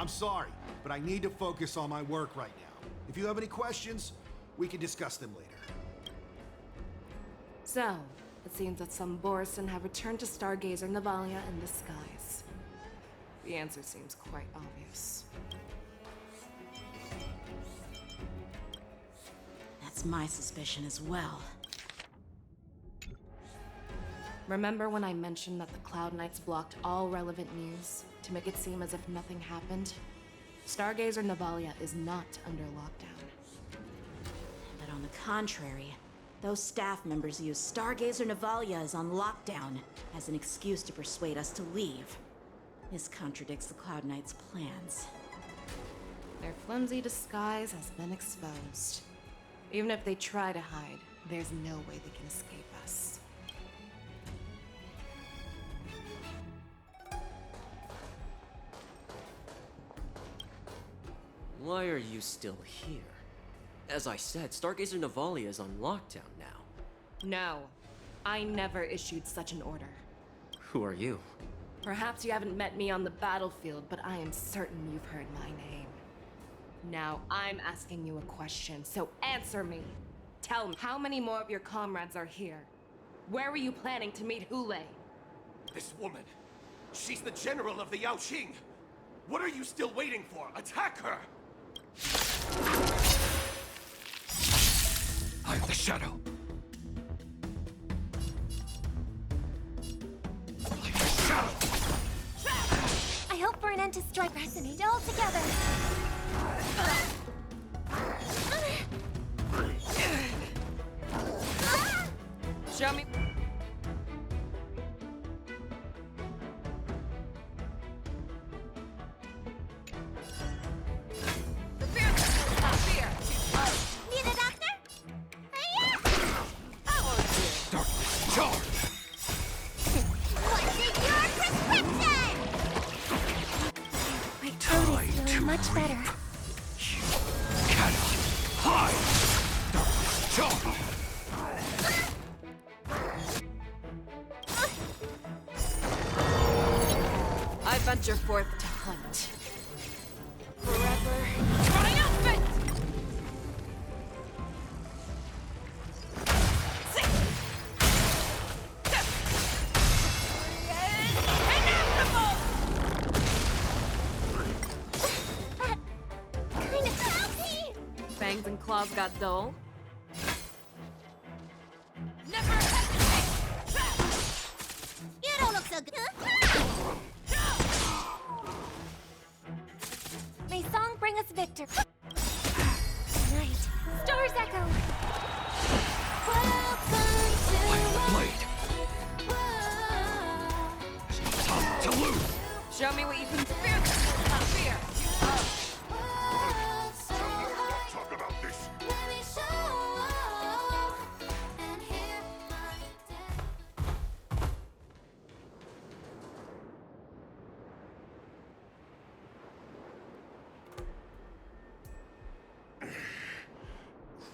I'm sorry, but I need to focus on my work right now. If you have any questions, we can discuss them later. So, it seems that some Borison have returned to Stargazer Navalia in disguise. The answer seems quite obvious. That's my suspicion as well. Remember when I mentioned that the Cloud Knights blocked all relevant news to make it seem as if nothing happened? Stargazer Navalia is not under lockdown. But on the contrary, those staff members use Stargazer Navalia is on lockdown as an excuse to persuade us to leave. This contradicts the Cloud Knights' plans. Their flimsy disguise has been exposed. Even if they try to hide, there's no way they can escape us. Why are you still here? As I said, Stargazer Navalia is on lockdown now. No, I never issued such an order. Who are you? Perhaps you haven't met me on the battlefield, but I am certain you've heard my name. Now, I'm asking you a question, so answer me. Tell me, how many more of your comrades are here? Where were you planning to meet Hule? This woman, she's the general of the Yao Qing. What are you still waiting for? Attack her! I am the shadow. I am the shadow! I hope for an end to strike resonate all together. Show me. Need a doctor? Darkness, charge! What's in your prescription? My throat is feeling much better. You cannot hide! Darkness, charge! I venture forth to hunt. Forever triumphant! Kind of healthy. Fangs and claws got dull. Never hesitate. You don't look so good. May song bring us victor. Night, stars echo. Welcome I am the to blade. world. There's no time to lose. Show me what you can fear. Not fear. Talk about this. Let me show and hear my death.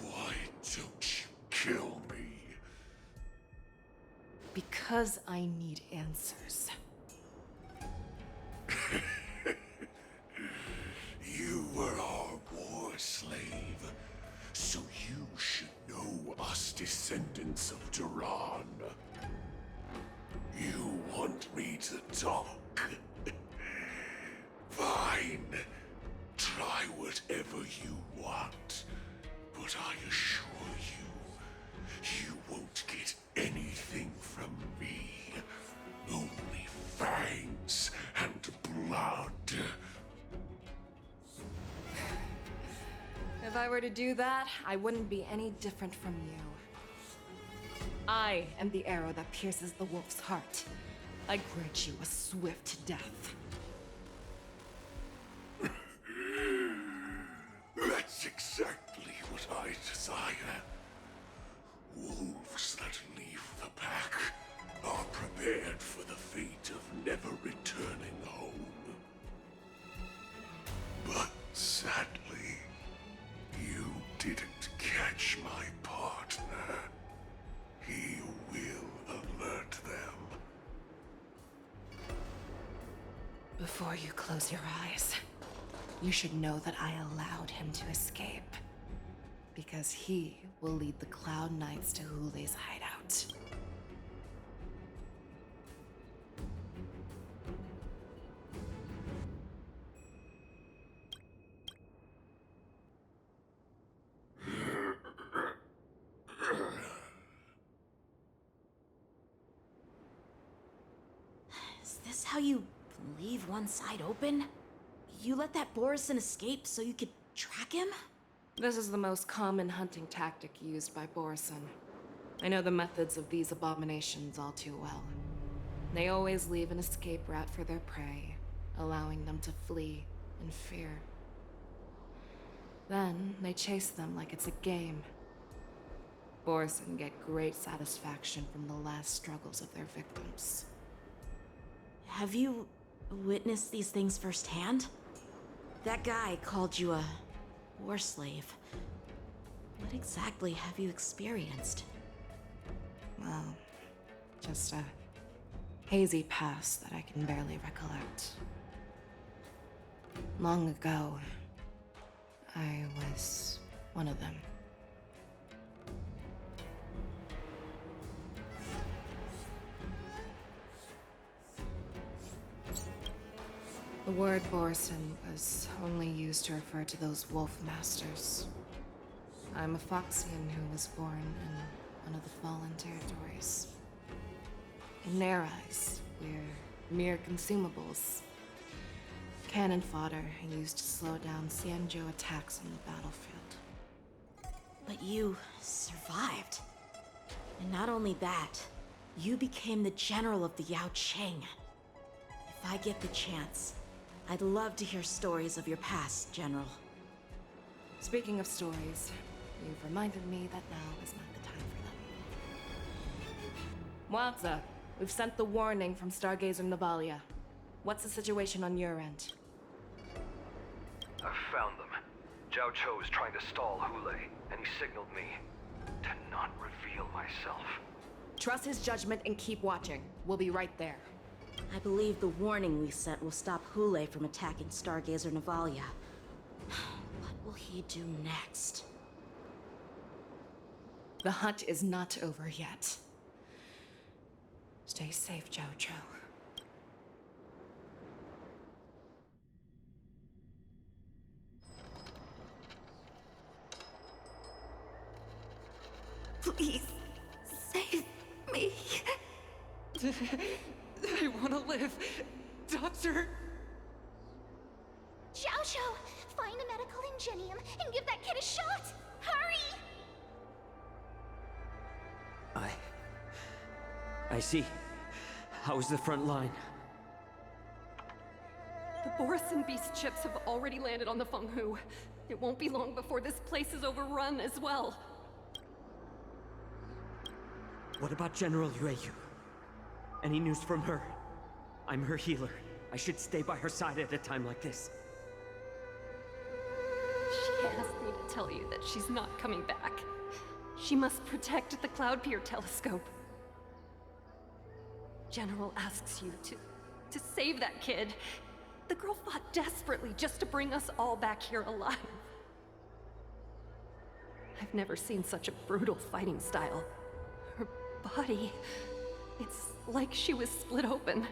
Why don't you kill me? Because I need answers. You were our war slave, so you should know us descendants of Duran. You want me to talk? Fine. Try whatever you want. But I assure you, you won't get anything from me. Only fangs and blood. If I were to do that, I wouldn't be any different from you. I am the arrow that pierces the wolf's heart. I grant you a swift death. That's exactly what I desire. Wolves that leave the pack are prepared for the fate of never returning home. But sadly, you didn't catch my partner. He will alert them. Before you close your eyes, you should know that I allowed him to escape. Because he will lead the Cloud Knights to Hule's hideout. Is this how you leave one side open? You let that Borison escape so you could track him? This is the most common hunting tactic used by Borison. I know the methods of these abominations all too well. They always leave an escape route for their prey, allowing them to flee in fear. Then they chase them like it's a game. Borison get great satisfaction from the last struggles of their victims. Have you witnessed these things firsthand? That guy called you a war slave. What exactly have you experienced? Well, just a hazy past that I can barely recollect. Long ago, I was one of them. The word Borison was only used to refer to those wolf masters. I'm a Foxian who was born in one of the fallen territories. In their eyes, we're mere consumables. Cannon fodder used to slow down Xianzhou attacks on the battlefield. But you survived. And not only that, you became the general of the Yao Cheng. If I get the chance, I'd love to hear stories of your past, General. Speaking of stories, you've reminded me that now is not the time for them. Waza, we've sent the warning from Stargazer Navalia. What's the situation on your end? I've found them. Zhao Cho is trying to stall Hule, and he signaled me to not reveal myself. Trust his judgment and keep watching. We'll be right there. I believe the warning we sent will stop Hule from attacking Stargazer Navalia. What will he do next? The hunt is not over yet. Stay safe, Zhao Cho. Please, save me. I want to live. Doctor! Xiao, find a medical ingenium and give that kid a shot! Hurry! I see. How's the front line? The Borison beast chips have already landed on the Fenghu. It won't be long before this place is overrun as well. What about General Yueyu? Any news from her? I'm her healer. I should stay by her side at a time like this. She asked me to tell you that she's not coming back. She must protect the Cloud Pier telescope. General asks you to save that kid. The girl fought desperately just to bring us all back here alive. I've never seen such a brutal fighting style. Her body, it's like she was split open.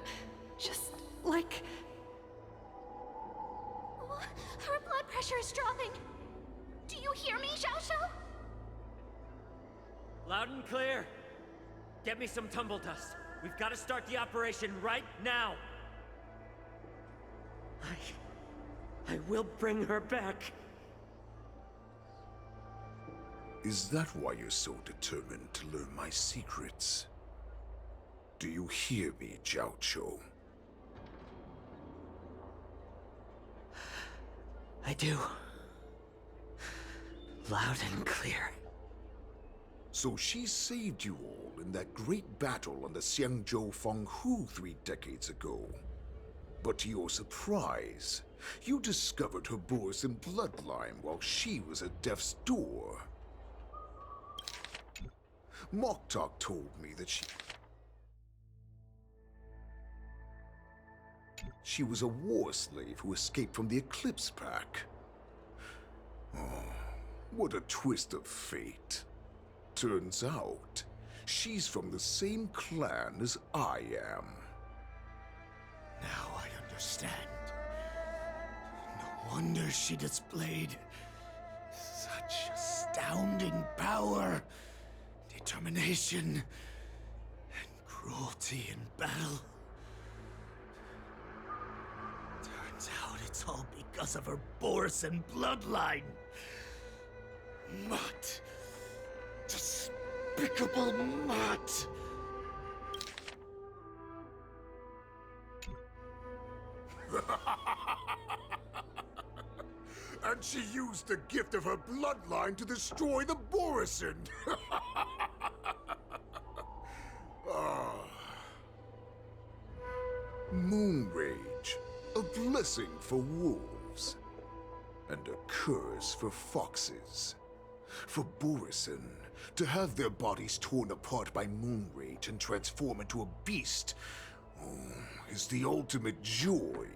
Just like... Oh, her blood pressure is dropping. Do you hear me, Xiao? Loud and clear. Get me some tumble dust. We've got to start the operation right now. I will bring her back. Is that why you're so determined to learn my secrets? Do you hear me, Zhao Cho? I do. Loud and clear. So she saved you all in that great battle on the Xiangzhou Fenghu 3 decades ago. But to your surprise, you discovered her Borison bloodline while she was at death's door. Moktok told me that she... She was a war slave who escaped from the Eclipse Pack. Oh, what a twist of fate. Turns out, she's from the same clan as I am. Now I understand. No wonder she displayed such astounding power, determination, and cruelty in battle. Turns out it's all because of her Borison bloodline. Mutt. Despicable mutt. And she used the gift of her bloodline to destroy the Borison. Ah. Moon Rage, a blessing for wolves, and a curse for foxes. For Borison, to have their bodies torn apart by Moon Rage and transform into a beast is the ultimate joy.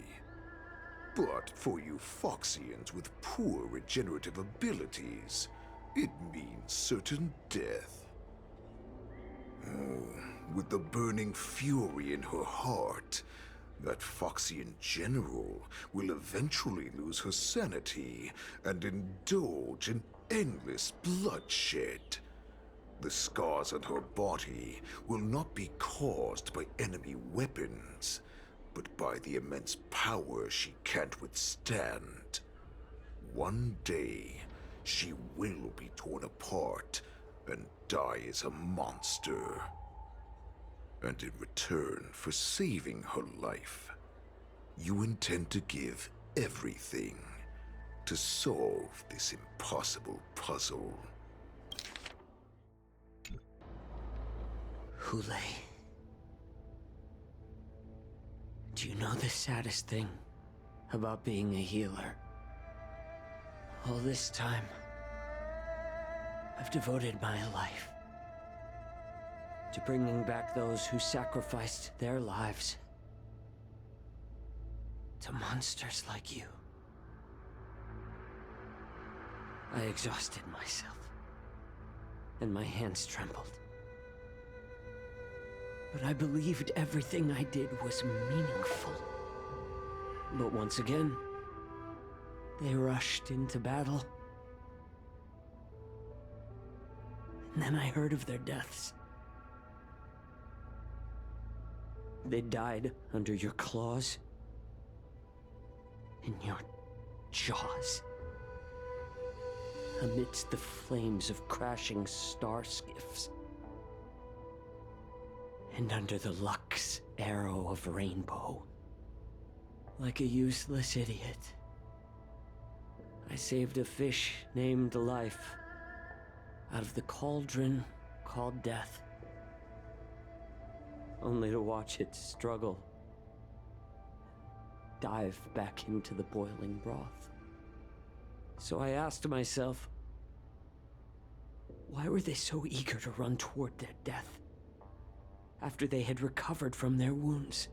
But for you Foxians with poor regenerative abilities, it means certain death. Oh, with the burning fury in her heart, that Foxian general will eventually lose her sanity and indulge in endless bloodshed. The scars on her body will not be caused by enemy weapons, but by the immense power she can't withstand. One day, she will be torn apart and die as a monster. And in return for saving her life, you intend to give everything to solve this impossible puzzle. Hule. Do you know the saddest thing about being a healer? All this time, I've devoted my life to bringing back those who sacrificed their lives to monsters like you. I exhausted myself, and my hands trembled. But I believed everything I did was meaningful. But once again, they rushed into battle. And then I heard of their deaths. They died under your claws, in your jaws, amidst the flames of crashing star skiffs, and under the Lux arrow of Rainbow. Like a useless idiot, I saved a fish named Life out of the cauldron called Death, only to watch it struggle, dive back into the boiling broth. So I asked myself, why were they so eager to run toward their death after they had recovered from their wounds?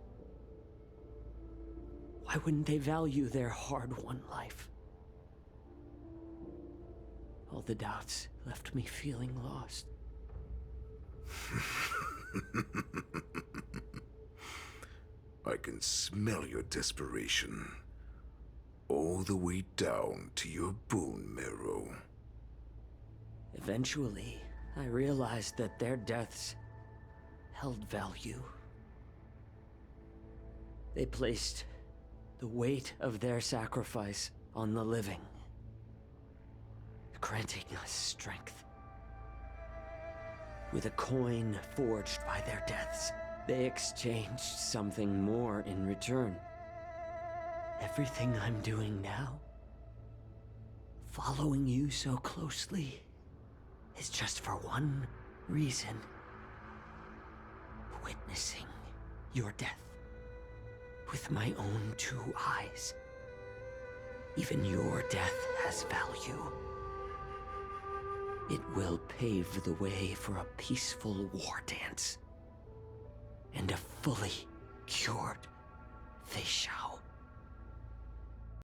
Why wouldn't they value their hard-won life? All the doubts left me feeling lost. I can smell your desperation, all the way down to your bone marrow. Eventually, I realized that their deaths held value. They placed the weight of their sacrifice on the living, granting us strength. With a coin forged by their deaths, they exchanged something more in return. Everything I'm doing now, following you so closely, is just for one reason: witnessing your death with my own two eyes. Even your death has value. It will pave the way for a peaceful war dance and a fully cured They shall.